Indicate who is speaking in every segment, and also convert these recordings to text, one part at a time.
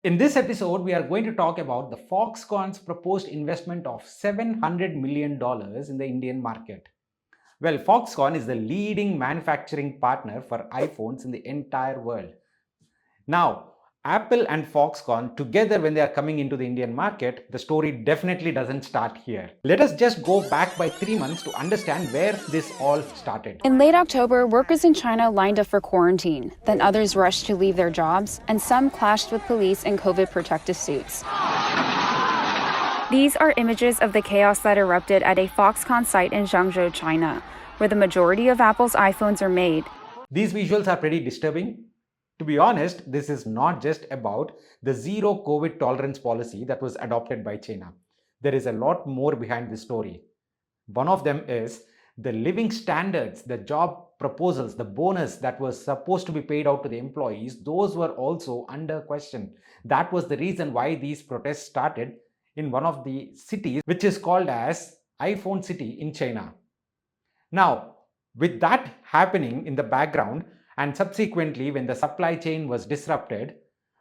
Speaker 1: In this episode, we are going to talk about the Foxconn's proposed investment of $700 million in the Indian market. Well, Foxconn is the leading manufacturing partner for iPhones in the entire world. Now, Apple and Foxconn together, when they are coming into the Indian market, the story definitely doesn't start here. Let us just go back by 3 months to understand where this all started.
Speaker 2: In late October, workers in China lined up for quarantine. Then others rushed to leave their jobs, and some clashed with police in COVID protective suits. These are images of the chaos that erupted at a Foxconn site in Zhangzhou, China, where the majority of Apple's iPhones are made.
Speaker 1: These visuals are pretty disturbing. To be honest, this is not just about the zero COVID tolerance policy that was adopted by China. There is a lot more behind this story. One of them is the living standards, the job proposals, the bonus that was supposed to be paid out to the employees, those were also under question. That was the reason why these protests started in one of the cities, which is called as iPhone City in China. Now, with that happening in the background, and subsequently when the supply chain was disrupted,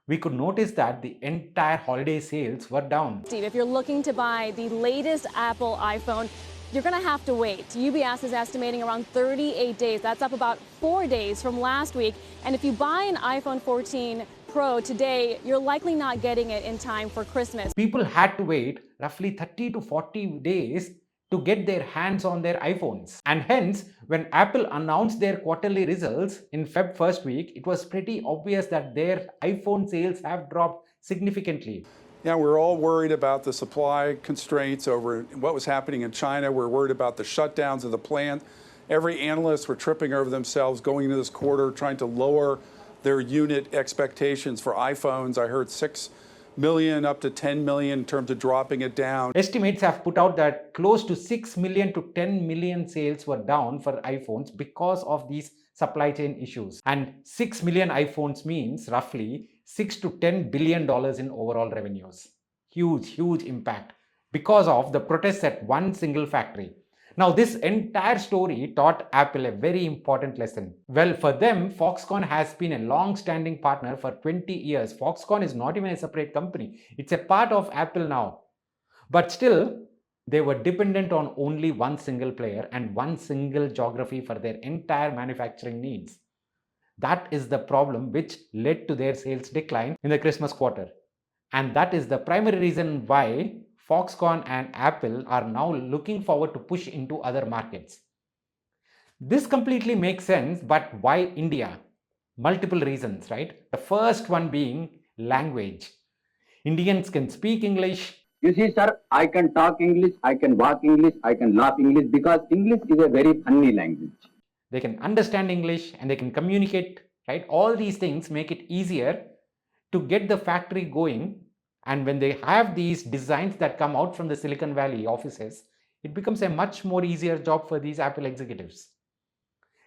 Speaker 1: we could notice that the entire holiday sales were down.
Speaker 3: Steve, if you're looking to buy the latest Apple iPhone, you're going to have to wait. UBS is estimating around 38 days. That's up about 4 days from last week. And if you buy an iPhone 14 Pro today, you're likely not getting it in time for Christmas.
Speaker 1: People had to wait roughly 30 to 40 days to get their hands on their iPhones. And hence, when Apple announced their quarterly results in Feb first week, it was pretty obvious that their iPhone sales have dropped significantly.
Speaker 4: Yeah, we're all worried about the supply constraints over what was happening in China. We're worried about the shutdowns of the plant. Every analyst were tripping over themselves going into this quarter, trying to lower their unit expectations for iPhones. I heard 6 million up to 10 million in terms of dropping it down.
Speaker 1: Estimates have put out that close to 6 million to 10 million sales were down for iPhones because of these supply chain issues. And 6 million iPhones means roughly 6 to 10 billion dollars in overall revenues. Huge impact because of the protests at one single factory. Now, this entire story taught Apple a very important lesson. Well, for them, Foxconn has been a long-standing partner for 20 years. Foxconn is not even a separate company. It's a part of Apple now. But still, they were dependent on only one single player and one single geography for their entire manufacturing needs. That is the problem which led to their sales decline in the Christmas quarter. And that is the primary reason why Foxconn and Apple are now looking forward to push into other markets. This completely makes sense, but why India? Multiple reasons, right? The first one being language. Indians can speak English.
Speaker 5: You see, sir, I can talk English, I can walk English, I can laugh English because English is a very funny language.
Speaker 1: They can understand English and they can communicate, right? All these things make it easier to get the factory going. And when they have these designs that come out from the Silicon Valley offices, it becomes a much more easier job for these Apple executives.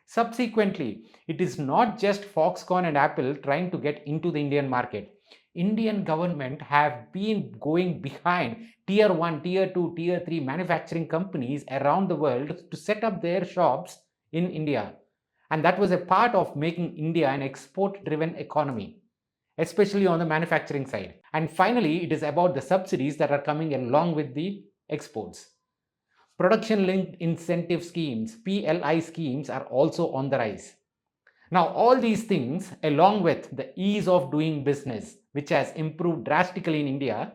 Speaker 1: Subsequently, it is not just Foxconn and Apple trying to get into the Indian market. Indian government have been going behind tier 1, tier 2, tier 3 manufacturing companies around the world to set up their shops in India. And that was a part of making India an export-driven economy, especially on the manufacturing side. And finally, it is about the subsidies that are coming along with the exports. Production-linked incentive schemes, PLI schemes, are also on the rise. Now, all these things, along with the ease of doing business, which has improved drastically in India,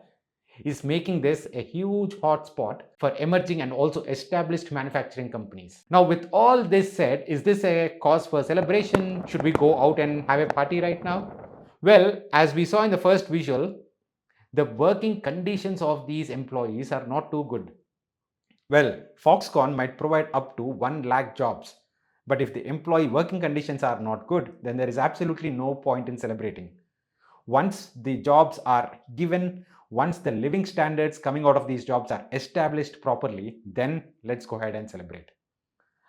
Speaker 1: is making this a huge hotspot for emerging and also established manufacturing companies. Now, with all this said, is this a cause for celebration? Should we go out and have a party right now? Well, as we saw in the first visual, the working conditions of these employees are not too good. Well, Foxconn might provide up to 1 lakh jobs, but if the employee working conditions are not good, then there is absolutely no point in celebrating. Once the jobs are given, once the living standards coming out of these jobs are established properly, then let's go ahead and celebrate.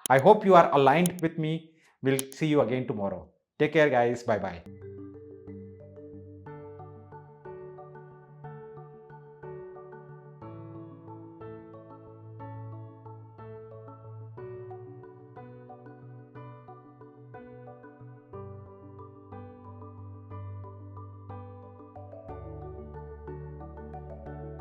Speaker 1: I hope you are aligned with me. We'll see you again tomorrow. Take care, guys. Bye-bye.